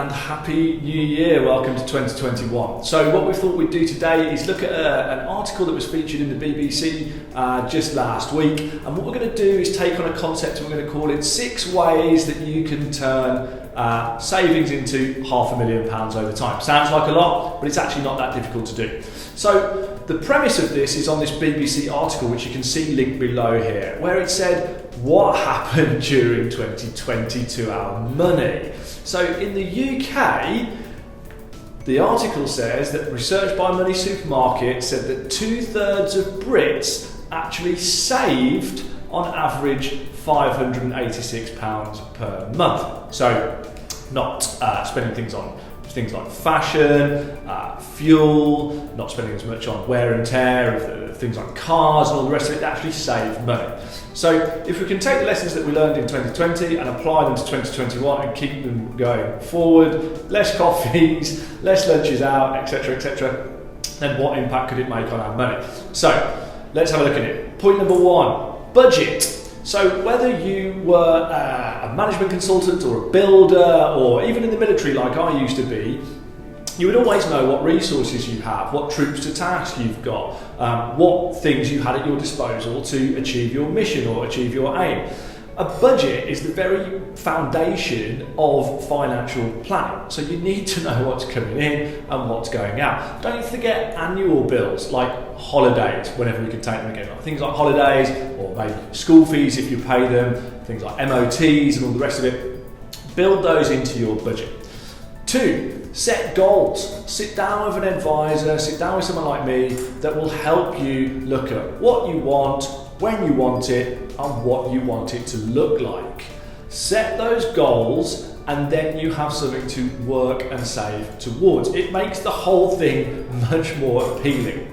and Happy New Year. Welcome to 2021. So what we thought we'd do today is look at an article that was featured in the BBC just last week, and what we're going to do is take on a concept and we're going to call it 6 ways that you can turn savings into £500,000 over time. Sounds like a lot, but it's actually not that difficult to do. So the premise of this is on this BBC article, which you can see linked below here, where it said what happened during 2020 to our money. So in the UK, the article says that research by MoneySupermarket said that 2/3 of Brits actually saved on average £586 per month. So not spending things like fashion, fuel, not spending as much on wear and tear of things like cars and all the rest of it, actually save money. So if we can take the lessons that we learned in 2020 and apply them to 2021 and keep them going forward, less coffees, less lunches out, etc., then what impact could it make on our money? So let's have a look at it. Point number 1, budget. So whether you were a management consultant or a builder or even in the military like I used to be, you would always know what resources you have, what troops to task you've got, what things you had at your disposal to achieve your mission or achieve your aim. A budget is the very foundation of financial planning. So you need to know what's coming in and what's going out. Don't forget annual bills like holidays, whenever you can take them again. Things like holidays or maybe school fees if you pay them, things like MOTs and all the rest of it. Build those into your budget. 2, set goals. Sit down with an advisor, sit down with someone like me that will help you look at what you want, when you want it, and what you want it to look like. Set those goals and then you have something to work and save towards. It makes the whole thing much more appealing.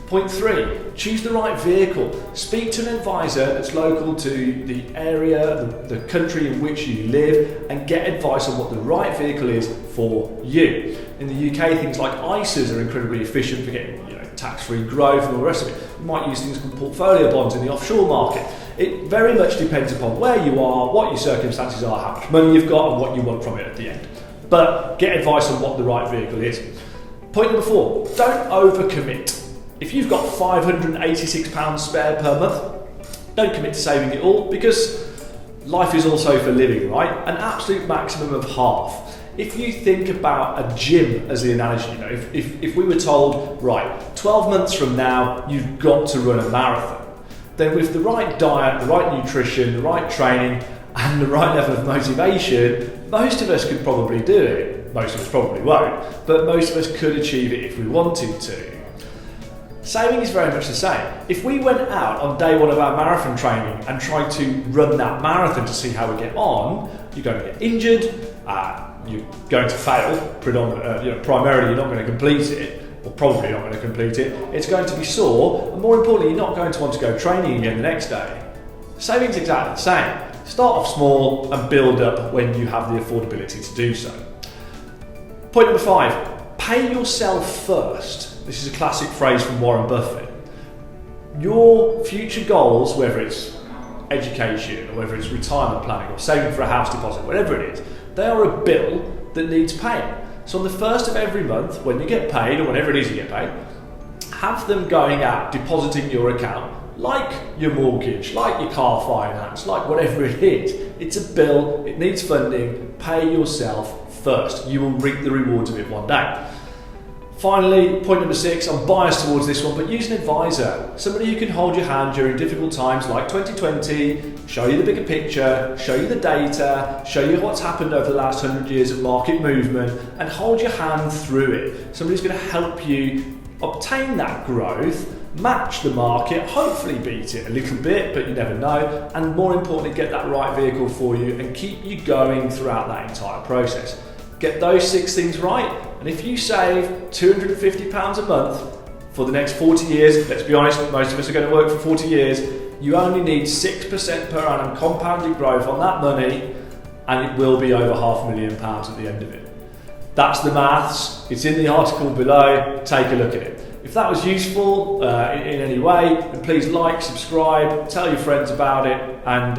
Point 3, choose the right vehicle. Speak to an advisor that's local to the area, the country in which you live, and get advice on what the right vehicle is for you. In the UK, things like ISAs are incredibly efficient for getting tax-free growth and all the rest of it. You might use things called portfolio bonds in the offshore market. It very much depends upon where you are, what your circumstances are, how much money you've got, and what you want from it at the end. But get advice on what the right vehicle is. Point number 4, don't overcommit. If you've got £586 spare per month, don't commit to saving it all, because life is also for living, right? An absolute maximum of half. If you think about a gym as the analogy, if we were told, right, 12 months from now, you've got to run a marathon, then with the right diet, the right nutrition, the right training, and the right level of motivation, most of us could probably do it. Most of us probably won't, but most of us could achieve it if we wanted to. Saving is very much the same. If we went out on day 1 of our marathon training and tried to run that marathon to see how we get on, you're going to get injured, you're going to fail, primarily you're not going to complete it, or probably not going to complete it, it's going to be sore, and more importantly, you're not going to want to go training again the next day. Saving is exactly the same. Start off small and build up when you have the affordability to do so. Point number 5, pay yourself first. This is a classic phrase from Warren Buffett. Your future goals, whether it's education or whether it's retirement planning or saving for a house deposit, whatever it is, they are a bill that needs paying. So on the 1st of every month, when you get paid, or whenever it is you get paid, have them going out, depositing your account, like your mortgage, like your car finance, like whatever it is. It's a bill, it needs funding, pay yourself first. You will reap the rewards of it one day. Finally, point number 6, I'm biased towards this one, but use an advisor. Somebody who can hold your hand during difficult times like 2020, show you the bigger picture, show you the data, show you what's happened over the last 100 years of market movement, and hold your hand through it. Somebody's going to help you obtain that growth, match the market, hopefully beat it a little bit, but you never know, and more importantly, get that right vehicle for you and keep you going throughout that entire process. Get those 6 things right, and if you save £250 a month for the next 40 years, let's be honest, most of us are going to work for 40 years, you only need 6% per annum compounded growth on that money, and it will be over £500,000 at the end of it. That's the maths, it's in the article below, take a look at it. If that was useful in any way, then please like, subscribe, tell your friends about it, and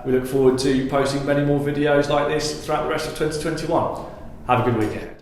we look forward to posting many more videos like this throughout the rest of 2021. Have a good weekend.